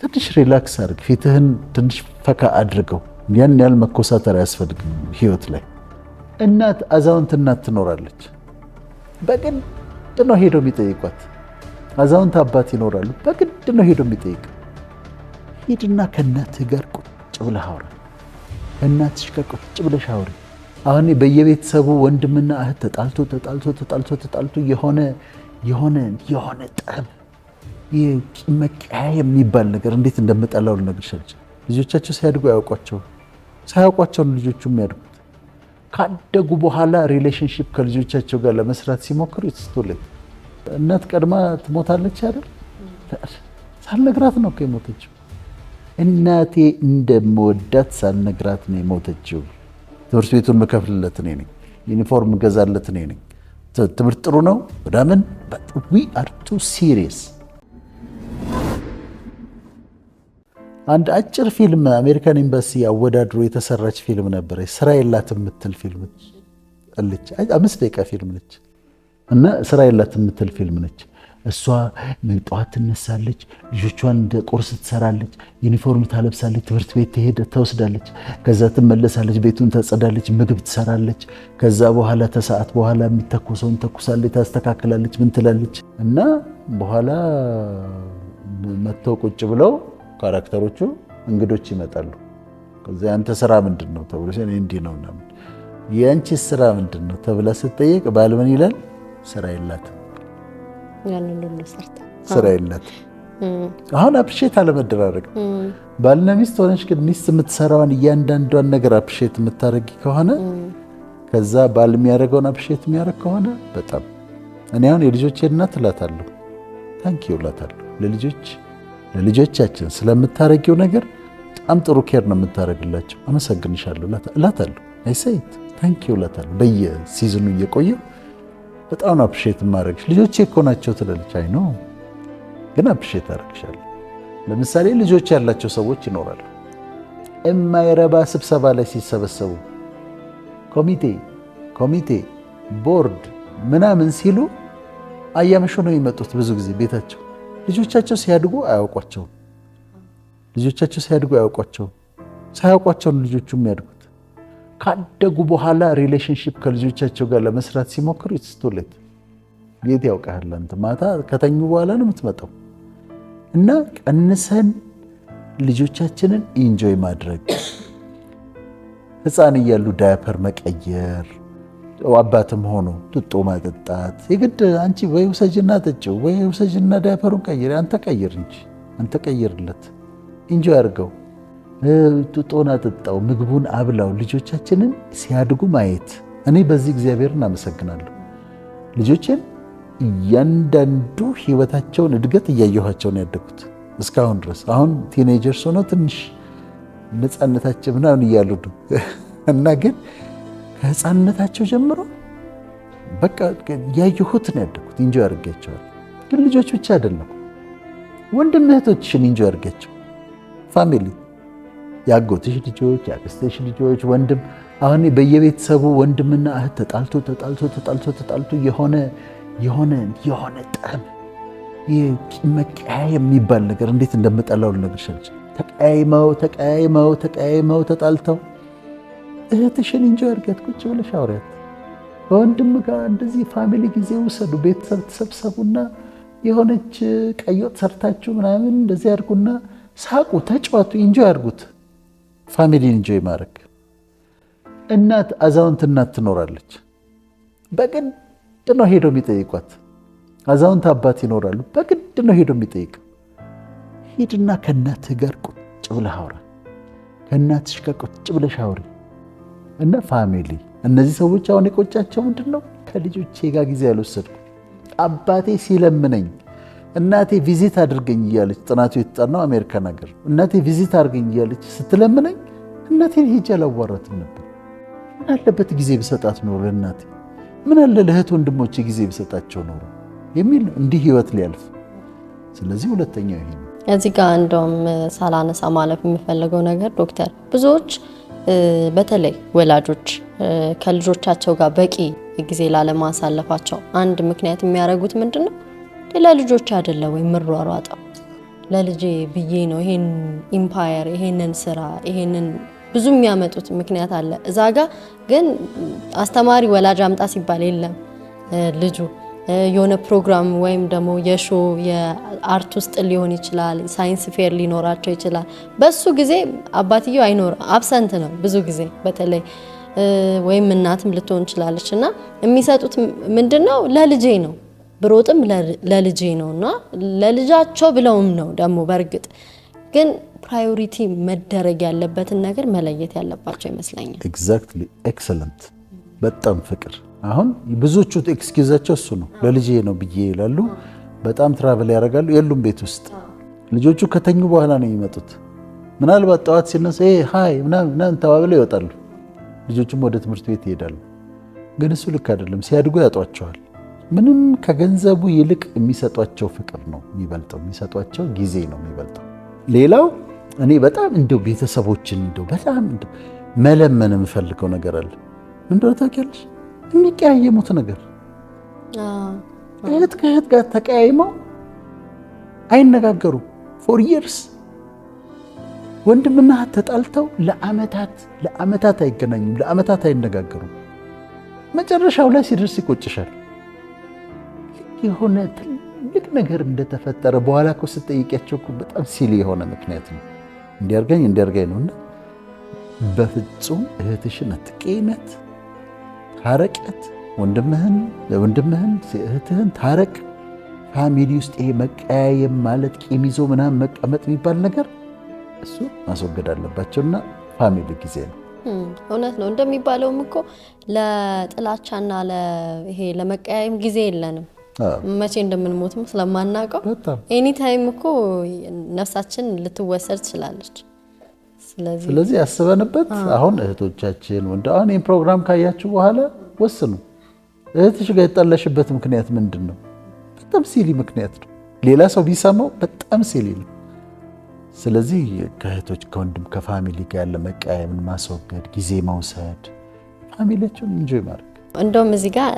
ትንሽ ሪላክስ አድርግ፣ ፊትህን ትንሽ ፈካ አድርገው። ያን ያህል መኮሳተር አያስፈልግም ህይወት ላይ። እናት አዛውንት እናት ትኖራለች፣ በግድ ነው ሄደው የሚጠይቋት። አዛውንት አባት ይኖራሉ፣ በግድ ነው ሄደው የሚጠይቅ። ሂድና ከእናትህ ጋር ቁጭ ብለህ አውራ፣ ከእናትሽ ጋር ቁጭ ብለሽ አውሪ። አሁን በየቤተሰቡ ወንድምና እህት ተጣልቶ የሆነ ጠብ መቀያየም የሚባል ነገር እንዴት እንደምጠላው ልነግርሽ አልችልም። ልጆቻቸው ሲያድጉ ሳያውቋቸው ልጆቹ የሚያድጉት። ካደጉ በኋላ ሪሌሽንሺፕ ከልጆቻቸው ጋር ለመስራት ሲሞክሩ ይስተውላል። እናት ቀድማ ትሞታለች አይደል? ሳልነግራት ነው የሞተችው። እናቴ እንደምወዳት ሳልነግራት ነው የሞተችው። ትምህርት ቤቱን መከፍልለት እኔ ነኝ፣ ዩኒፎርም ገዛለት እኔ ነኝ። ትምህርት ጥሩ ነው ወዳምን we are too serious። አንድ አጭር ፊልም አሜሪካን ኤምባሲ አወዳድሮ የተሰራች ፊልም ነበር። ስራ የላትም የምትል ፊልም አለች። 5 ደቂቃ ፊልም ነች እና ስራ የላትም የምትል ፊልም ነች። እሷ ጠዋት ትነሳለች፣ ልጆቿን ቁርስ ትሰራለች፣ ዩኒፎርም ታለብሳለች፣ ትምህርት ቤት ትወስዳለች፣ ከዛ ትመለሳለች፣ ቤቱን ታጸዳለች፣ ምግብ ትሰራለች። ከዛ በኋላ ተሰዓት በኋላ የሚተኮሰውን ተኩሳለች፣ ታስተካክላለች፣ ምን ትላለች። እና በኋላ መጥተው ቁጭ ብለው ካራክተሮቹ እንግዶች ይመጣሉ። ከዛ ያንተ ስራ ምንድን ነው ተብሎ ሲል እንዲህ ነው እና የአንቺ ስራ ምንድን ነው ተብላ ስትጠየቅ ባል ምን ይላል? ስራ የላትም ስራ የላትም። አሁን አፕሪሼት አለመደራረግ። ባልና ሚስት ሆነሽ ግን ሚስት የምትሰራውን እያንዳንዷን ነገር አፕሪሼት የምታደርጊ ከሆነ ከዛ ባል የሚያደርገውን አፕሪሼት የሚያደርግ ከሆነ በጣም እኔ አሁን የልጆቼ እናት እላታለሁ፣ ታንኪዩ እላታለሁ። ለልጆቻችን ስለምታረጊው ነገር በጣም ጥሩ ኬር ነው የምታደርግላቸው፣ አመሰግንሻለሁ እላታለሁ። አይሰይት ታንኪዩ እላታለሁ። በየሲዝኑ እየቆየው በጣም አፕሪሼት ማድረግሽ ልጆቼ እኮ ናቸው ትላለች። አይ ነው ግን አፕሪሼት አደርግሻለሁ። ለምሳሌ ልጆች ያላቸው ሰዎች ይኖራሉ። የማይረባ ስብሰባ ላይ ሲሰበሰቡ ኮሚቴ ቦርድ ምናምን ሲሉ አያመሹ ነው የሚመጡት። ብዙ ጊዜ ቤታቸው ልጆቻቸው ሲያድጉ አያውቋቸውም። ሳያውቋቸው ልጆቹ የሚያድጉት። ካደጉ በኋላ ሪሌሽንሺፕ ከልጆቻቸው ጋር ለመስራት ሲሞክሩ ይስተውላል። ቤት ያውቃል። አንተ ማታ ከተኙ በኋላ ነው የምትመጣው። እና ቀንሰን ልጆቻችንን ኢንጆይ ማድረግ፣ ሕፃን እያሉ ዳያፐር መቀየር፣ አባትም ሆኖ ጡጦ ማጠጣት። የግድ አንቺ ወይ ውሰጅና ጠጪው ወይ ውሰጅና ዳያፐሩን ቀይር፣ አንተ ቀይር እንጂ አንተ ቀይርለት፣ ኢንጆይ አድርገው፣ ጡጦን አጠጣው፣ ምግቡን አብላው። ልጆቻችንን ሲያድጉ ማየት። እኔ በዚህ እግዚአብሔርን አመሰግናለሁ። ልጆችን እያንዳንዱ ህይወታቸውን እድገት እያየኋቸው ነው ያደጉት እስካሁን ድረስ። አሁን ቲኔጀርስ ሆነው ትንሽ ነፃነታቸው ምናምን እያሉ ነው እና ግን ከህፃንነታቸው ጀምሮ በቃ ያየሁት ነው ያደጉት። ኢንጆይ አድርጌያቸዋል። ግን ልጆች ብቻ አይደለም፣ ወንድም እህቶችሽን ኢንጆይ አድርጌያቸው። ፋሚሊ፣ ያጎትሽ ልጆች፣ ያክስትሽ ልጆች፣ ወንድም። አሁን በየቤተሰቡ ወንድምና እህት ተጣልቶ የሆነ ጠብ መቀያየም የሚባል ነገር እንዴት እንደምጠላው ልነግርሽ አልችልም። ተቀያይመው ተጣልተው እህትሽን ኢንጆይ አድርጊያት፣ ቁጭ ብለሽ አውሪያት። ከወንድም ጋር እንደዚህ ፋሚሊ ጊዜ ውሰዱ። ቤተሰብ ተሰብሰቡና የሆነች ቀይ ወጥ ሰርታችሁ ምናምን እንደዚህ አድርጉና ሳቁ፣ ተጫወቱ፣ ኢንጆይ አድርጉት። ፋሚሊን ኢንጆይ ማድረግ። እናት አዛውንት እናት ትኖራለች፣ በግድ ነው ሄደው የሚጠይቋት። አዛውንት አባት ይኖራሉ፣ በግድ ነው ሄደው የሚጠይቅ። ሂድና ከእናትህ ጋር ቁጭ ብለህ አውራ፣ ከእናትሽ ጋር ቁጭ ብለሽ አውሪ። እና ፋሚሊ፣ እነዚህ ሰዎች አሁን የቆጫቸው ምንድን ነው? ከልጆቼ ጋር ጊዜ ያልወሰድኩ። አባቴ ሲለምነኝ እናቴ ቪዚት አድርገኝ እያለች፣ ጥናቱ የተጠናው አሜሪካን ሀገር፣ እናቴ ቪዚት አድርገኝ እያለች ስትለምነኝ እናቴን ሄጄ አላዋራትም ነበር። ምን አለበት ጊዜ ብሰጣት ኖሮ ለእናቴ፣ ምን አለ ለእህት ወንድሞቼ ጊዜ ብሰጣቸው ኖሮ የሚል እንዲህ ህይወት ሊያልፍ። ስለዚህ ሁለተኛው ይሄ ነው። እዚህ ጋር እንደውም ሳላነሳ ማለፍ የምፈልገው ነገር ዶክተር፣ ብዙዎች በተለይ ወላጆች ከልጆቻቸው ጋር በቂ ጊዜ ላለማሳለፋቸው አንድ ምክንያት የሚያደርጉት ምንድነው? ለልጆች አይደለ ወይ ምሯሯጣው፣ ለልጄ ብዬ ነው ይሄን ኢምፓየር ይሄንን ስራ ይሄንን ብዙ የሚያመጡት ምክንያት አለ። እዛ ጋ ግን አስተማሪ ወላጅ አምጣ ሲባል የለም ልጁ የሆነ ፕሮግራም ወይም ደግሞ የሾ የአርት ውስጥ ሊሆን ይችላል፣ ሳይንስ ፌር ሊኖራቸው ይችላል። በሱ ጊዜ አባትየው አይኖር አብሰንት ነው ብዙ ጊዜ በተለይ ወይም እናትም ልትሆን ይችላለች እና የሚሰጡት ምንድነው ለልጄ ነው ብሮጥም ለልጄ ነውና ለልጃቸው ብለውም ነው ደግሞ በርግጥ ግን ፕራዮሪቲ መደረግ ያለበትን ነገር መለየት ያለባቸው ይመስለኛል። ኤግዛክትሊ ኤክሰለንት በጣም ፍቅር። አሁን ብዙዎቹ ኤክስኪውዛቸው እሱ ነው ለልጄ ነው ብዬ ይላሉ። በጣም ትራቨል ያደርጋሉ የሉም ቤት ውስጥ ልጆቹ ከተኙ በኋላ ነው የሚመጡት። ምናልባት ጠዋት ሲነሳ ሃይ ምናምን ተባብለው ይወጣሉ። ልጆቹም ወደ ትምህርት ቤት ይሄዳሉ። ግን እሱ ልክ አይደለም። ሲያድጉ ያጧቸዋል። ምንም ከገንዘቡ ይልቅ የሚሰጧቸው ፍቅር ነው የሚበልጠው፣ የሚሰጧቸው ጊዜ ነው የሚበልጠው። ሌላው እኔ በጣም እንደው ቤተሰቦችን እንደው በጣም መለመን የምፈልገው ነገር አለ። እንደው ታውቂያለሽ የሚቀያየሙት ነገር እህት ከእህት ጋር ተቀያይመው አይነጋገሩም ፎር ይርስ። ወንድምና እህት ተጣልተው ለአመታት አይገናኙም፣ ለአመታት አይነጋገሩም። መጨረሻው ላይ ሲደርስ ይቆጭሻል። የሆነ ትልቅ ነገር እንደተፈጠረ በኋላ እኮ ስትጠይቂያቸው በጣም ሲሊ የሆነ ምክንያት ነው እንዲያርገኝ ነውና በፍጹም እህትሽን አትቀይሚያት፣ ታረቂያት። ወንድምህን እህትህን ታረቅ። ፋሚሊ ውስጥ ይሄ መቀያየም ማለት ቂም ይዞ ምናምን መቀመጥ የሚባል ነገር እሱ ማስወገድ አለባቸውና ፋሚሊ ጊዜ ነው። እውነት ነው እንደሚባለውም እኮ ለጥላቻና ይሄ ለመቀያየም ጊዜ የለንም። መቼ እንደምንሞትም ስለማናውቀው ኤኒ ታይም እኮ ነፍሳችን ልትወሰድ ትችላለች። ስለዚህ ያስበንበት አሁን እህቶቻችን አሁን ይህን ፕሮግራም ካያችሁ በኋላ ወስኑ። እህትሽ ጋር የጣላሽበት ምክንያት ምንድን ነው? በጣም ሲሊ ምክንያት ነው። ሌላ ሰው ቢሰማው በጣም ሲሊ ነው። ስለዚህ ከእህቶች ከወንድም ከፋሚሊ ጋር ያለ መቀያየምን ማስወገድ፣ ጊዜ መውሰድ፣ ፋሚሊያቸውን ኢንጆይ ማድረግ። እንደውም እዚህ ጋር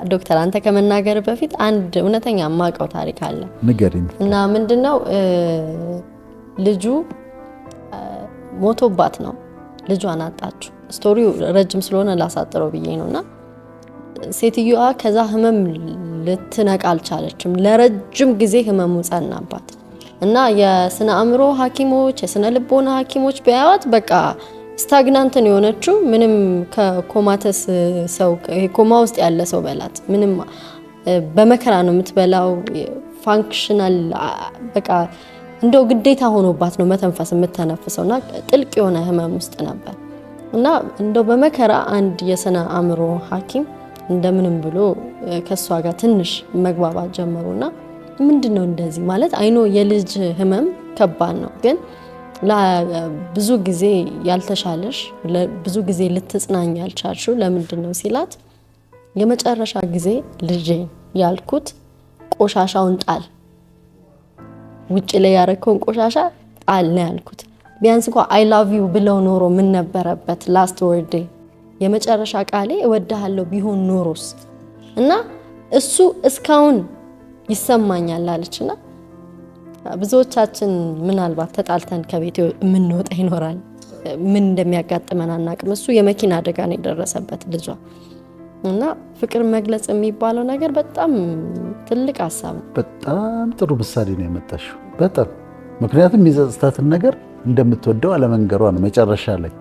ዶክተር አንተ ከመናገር በፊት አንድ እውነተኛ የማውቀው ታሪክ አለ። ንገሪኝ። እና ምንድነው ልጁ ሞቶባት ነው ልጇን አጣችው። ስቶሪው ረጅም ስለሆነ ላሳጥረው ብዬ ነውና ሴትዮዋ ከዛ ህመም ልትነቃ አልቻለችም። ለረጅም ጊዜ ህመሙ ጸናባት እና የስነ አእምሮ ሐኪሞች የስነ ልቦና ሐኪሞች ቢያዩት በቃ ስታግናንትን የሆነችው ምንም ከኮማተስ ሰው ኮማ ውስጥ ያለ ሰው በላት ምንም በመከራ ነው የምትበላው። ፋንክሽናል በቃ እንደው ግዴታ ሆኖባት ነው መተንፈስ የምትተነፍሰውና ጥልቅ የሆነ ህመም ውስጥ ነበር እና እንደው በመከራ አንድ የስነ አእምሮ ሐኪም እንደምንም ብሎ ከሷ ጋር ትንሽ መግባባት ጀመሩና ምንድነው እንደዚህ ማለት አይኖ የልጅ ህመም ከባድ ነው ግን ብዙ ጊዜ ያልተሻለሽ ብዙ ጊዜ ልትጽናኝ ያልቻልሽው ለምንድነው ሲላት የመጨረሻ ጊዜ ልጄ ያልኩት ቆሻሻውን ጣል፣ ውጭ ላይ ያረከውን ቆሻሻ ጣል ነው ያልኩት። ቢያንስ እንኳን አይ ላቭ ዩ ብለው ኖሮ ምን ነበረበት ላስት ወርዴ የመጨረሻ ቃሌ እወድሃለሁ ቢሆን ኖሮስ እና እሱ እስካሁን ይሰማኛል አለችና ብዙዎቻችን ምናልባት ተጣልተን ከቤት የምንወጣ ይኖራል። ምን እንደሚያጋጥመን አናቅም። እሱ የመኪና አደጋ ነው የደረሰበት ልጇ እና ፍቅር መግለጽ የሚባለው ነገር በጣም ትልቅ ሀሳብ ነው። በጣም ጥሩ ምሳሌ ነው የመጣሽው። በጣም ምክንያቱም የሚጸጽታትን ነገር እንደምትወደው አለመንገሯ ነው መጨረሻ ላይ።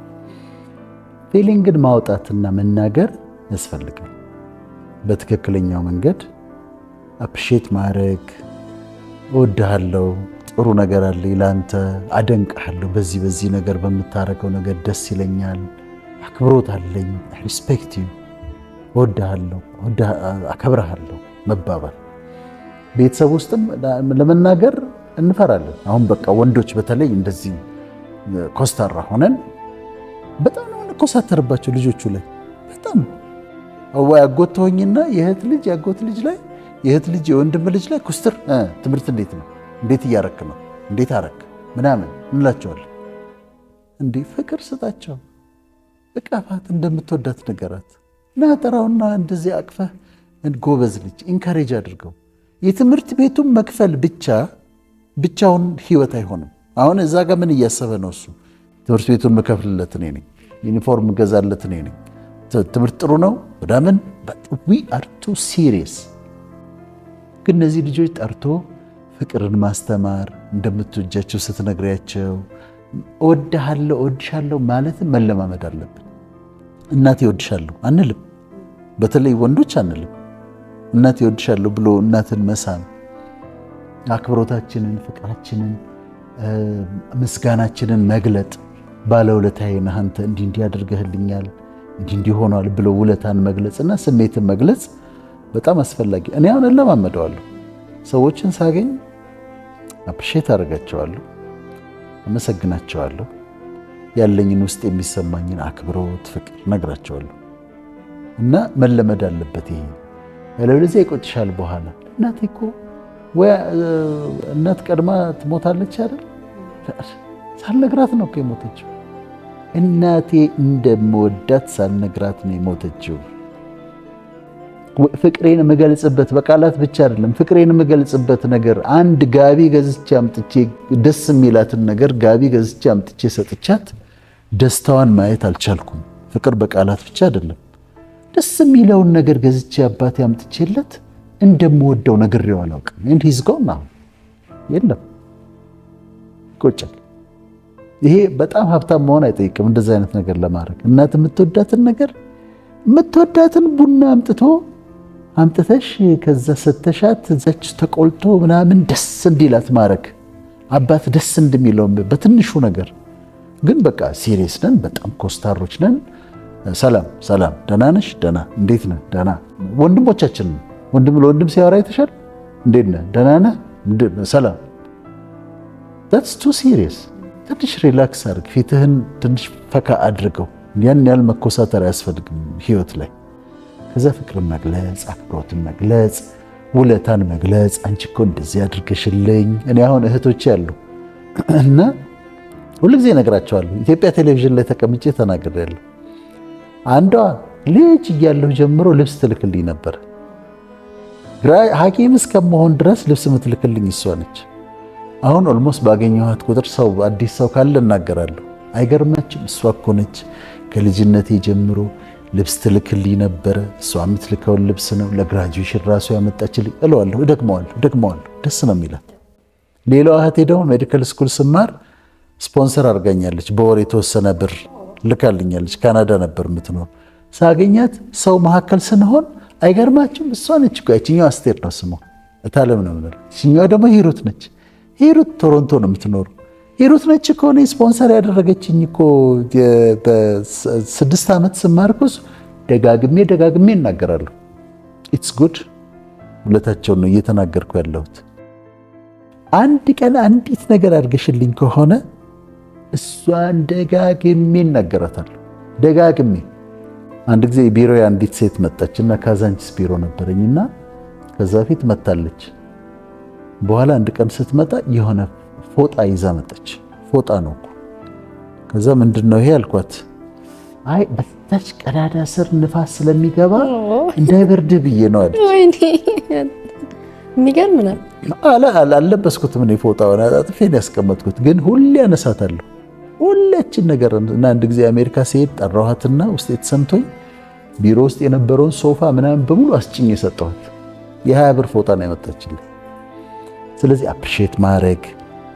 ፊሊንግን ማውጣትና መናገር ያስፈልጋል። በትክክለኛው መንገድ አፕሪሼት ማድረግ እወድሃለሁ፣ ጥሩ ነገር አለ ላንተ፣ አደንቅሃለሁ፣ በዚህ ነገር በምታረገው ነገር ደስ ይለኛል፣ አክብሮት አለኝ፣ ሪስፔክት ዩ፣ እወድሃለሁ፣ አከብርሃለሁ መባባል። ቤተሰብ ውስጥም ለመናገር እንፈራለን። አሁን በቃ ወንዶች በተለይ እንደዚህ ኮስታራ ሆነን በጣም ነው እንኮሳተርባቸው ልጆቹ ላይ በጣም ወይ አጎት ተወኝና የእህት ልጅ ያጎት ልጅ ላይ የእህት ልጅ የወንድም ልጅ ላይ ኩስትር ትምህርት እንዴት ነው እንዴት እያረክ ነው እንዴት አረክ ምናምን እንላቸዋለን። እንዴ ፍቅር ስጣቸው፣ እቃፋት፣ እንደምትወዳት ነገራት፣ ናጠራውና እንደዚህ አቅፈህ ጎበዝ ልጅ ኢንካሬጅ አድርገው። የትምህርት ቤቱን መክፈል ብቻ ብቻውን ህይወት አይሆንም። አሁን እዛ ጋር ምን እያሰበ ነው እሱ? ትምህርት ቤቱን መከፍልለት እኔ ነኝ፣ ዩኒፎርም ገዛለት እኔ ነኝ፣ ትምህርት ጥሩ ነው ምናምን። we are too serious። ግን እነዚህ ልጆች ጠርቶ ፍቅርን ማስተማር፣ እንደምትወጃቸው ስትነግሪያቸው እወድሃለሁ እወድሻለሁ ማለትን መለማመድ አለብን። እናቴ እወድሻለሁ አንልም፣ በተለይ ወንዶች አንልም። እናቴ እወድሻለሁ ብሎ እናትን መሳም አክብሮታችንን፣ ፍቅራችንን፣ ምስጋናችንን መግለጥ፣ ባለውለታዬ ነህ አንተ እንዲህ እንዲህ አድርገህልኛል እንዲህ እንዲህ ሆኗል ብሎ ውለታን መግለጽና ስሜትን መግለጽ በጣም አስፈላጊ። እኔ አሁን እለማመደዋለሁ። ሰዎችን ሳገኝ አፕሪሼት አደርጋቸዋለሁ፣ አመሰግናቸዋለሁ፣ ያለኝን ውስጥ የሚሰማኝን አክብሮት፣ ፍቅር ነግራቸዋለሁ። እና መለመድ አለበት ይሄ። ለዚህ ይቆጭሻል በኋላ እናቴ እኮ ወይ እናት ቀድማ ትሞታለች አይደል? ሳልነግራት ነው እኮ የሞተችው። እናቴ እንደምወዳት ሳልነግራት ነው የሞተችው። ፍቅሬን የምገልጽበት በቃላት ብቻ አይደለም፣ ፍቅሬን የምገልጽበት ነገር አንድ ጋቢ ገዝቼ አምጥቼ ደስ የሚላትን ነገር ጋቢ ገዝቼ አምጥቼ ሰጥቻት ደስታዋን ማየት አልቻልኩም። ፍቅር በቃላት ብቻ አይደለም። ደስ የሚለውን ነገር ገዝቼ አባቴ አምጥቼለት እንደምወደው ነግሬው አላውቅም። እንድ ሂዝ ጎን ነው የለም። ይቆጫል። ይሄ በጣም ሀብታም መሆን አይጠይቅም እንደዚህ አይነት ነገር ለማድረግ። እናት የምትወዳትን ነገር የምትወዳትን ቡና አምጥተሽ ከዛ ሰተሻት ዘች ተቆልቶ ምናምን ደስ እንዲላት ማድረግ፣ አባት ደስ እንደሚለው በትንሹ ነገር። ግን በቃ ሲሪየስ ነን፣ በጣም ኮስታሮች ነን። ሰላም ሰላም፣ ደህና ነሽ? ደህና። እንዴት ነህ? ደህና። ወንድሞቻችን ወንድም ለወንድም ሲያወራ ይተሻል። እንዴት ነህ? ደህና ነህ? ሰላም። that's too serious። ትንሽ ሪላክስ አድርግ፣ ፊትህን ትንሽ ፈካ አድርገው። ያን ያህል መኮሳተር አያስፈልግም ህይወት ላይ። ከዛ ፍቅርን መግለጽ፣ አክብሮትን መግለጽ፣ ውለታን መግለጽ። አንቺ እኮ እንደዚህ አድርገሽልኝ። እኔ አሁን እህቶቼ ያሉ እና ሁልጊዜ እነግራቸዋለሁ። ኢትዮጵያ ቴሌቪዥን ላይ ተቀምጬ ተናግሬያለሁ። አንዷ ልጅ እያለሁ ጀምሮ ልብስ ትልክልኝ ነበር። ሐኪም እስከመሆን ድረስ ልብስ የምትልክልኝ እሷ ነች። አሁን ኦልሞስት ባገኘኋት ቁጥር ሰው አዲስ ሰው ካለ እናገራለሁ። አይገርማችም? እሷ እኮ ነች ከልጅነቴ ጀምሮ ልብስ ትልክልኝ ነበረ። እሷ የምትልከውን ልብስ ነው ለግራጁዌሽን ራሱ ያመጣችልኝ እለዋለሁ። እደግመዋለሁ። ደስ ነው የሚላት። ሌላዋ እህቴ ደግሞ ሜዲካል ስኩል ስማር ስፖንሰር አድርጋኛለች። በወር የተወሰነ ብር ልካልኛለች። ካናዳ ነበር የምትኖር። ሳገኛት ሰው መካከል ስንሆን አይገርማችም? እሷ ነች እኮ። ያችኛው አስቴር ነው ስሟ፣ እታለም ነው የምንለው። እችኛዋ ደግሞ ሂሩት ነች። ሂሩት ቶሮንቶ ነው የምትኖረው። ሂሩት ነች እኮ እኔ ስፖንሰር ያደረገችኝ እኮ በ6 ዓመት ስማር እኮ ደጋግሜ እናገራለሁ። ኢትስ ጉድ። ውለታቸውን ነው እየተናገርኩ ያለሁት። አንድ ቀን አንዲት ነገር አድርገሽልኝ ከሆነ እሷን ደጋግሜ እናገራታለሁ። ደጋግሜ። አንድ ጊዜ ቢሮ አንዲት ሴት መጣችና ካዛንቺስ ቢሮ ነበረኝና ከዛ ፊት መታለች። በኋላ አንድ ቀን ስትመጣ የሆነ ፎጣ ይዛ መጣች። ፎጣ ነው እኮ። ከዛ ምንድነው ይሄ አልኳት። አይ በታች ቀዳዳ ስር ንፋስ ስለሚገባ እንዳይበርድ ብዬ ነው አለች። ወይኔ የሚገርም ነው። አልለበስኩትም እኔ ፎጣውን አጥፌ ነው ያስቀመጥኩት። ግን ሁሌ አነሳታለሁ ሁላችን ነገር። እና አንድ ጊዜ አሜሪካ ሲሄድ ጠራኋትና ውስጥ የተሰምቶኝ ቢሮ ውስጥ የነበረውን ሶፋ ምናምን በሙሉ አስጭኝ የሰጠኋት። የ20 ብር ፎጣ ነው ያመጣችልኝ። ስለዚህ አፕሪሼት ማድረግ፣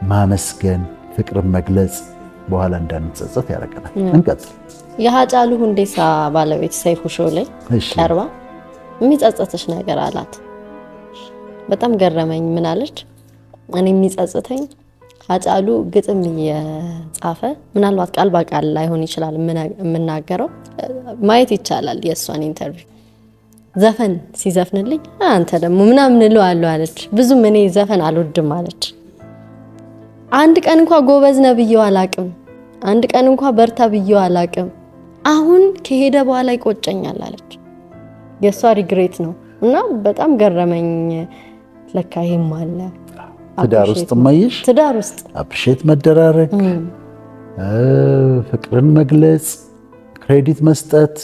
ማመስገን፣ ፍቅርን መግለጽ በኋላ እንዳንጸጸት ያደርገናል። እንቀጥል። የሃጫሉ ሁንዴሳ ባለቤት ሰይፉ ሾው ላይ ቀርባ የሚጸጸትሽ ነገር አላት። በጣም ገረመኝ። ምን አለች? እኔ የሚጸጽተኝ ሃጫሉ ግጥም እየጻፈ ምናልባት ቃል በቃል ላይሆን ይችላል የምናገረው፣ ማየት ይቻላል የእሷን ኢንተርቪው። ዘፈን ሲዘፍንልኝ አንተ ደግሞ ምናምን እለዋለሁ አለች። ብዙም እኔ ዘፈን አልወድም አለች። አንድ ቀን እንኳን ጎበዝ ነህ ብዬው አላቅም። አንድ ቀን እንኳን በርታ ብዬው አላቅም። አሁን ከሄደ በኋላ ይቆጨኛል አለች። የእሷ ሪግሬት ነው እና በጣም ገረመኝ። ለካ ይሄም አለ ትዳር ውስጥ ማየሽ፣ ትዳር ውስጥ አፕሪሼት መደራረግ፣ ፍቅርን መግለጽ፣ ክሬዲት መስጠት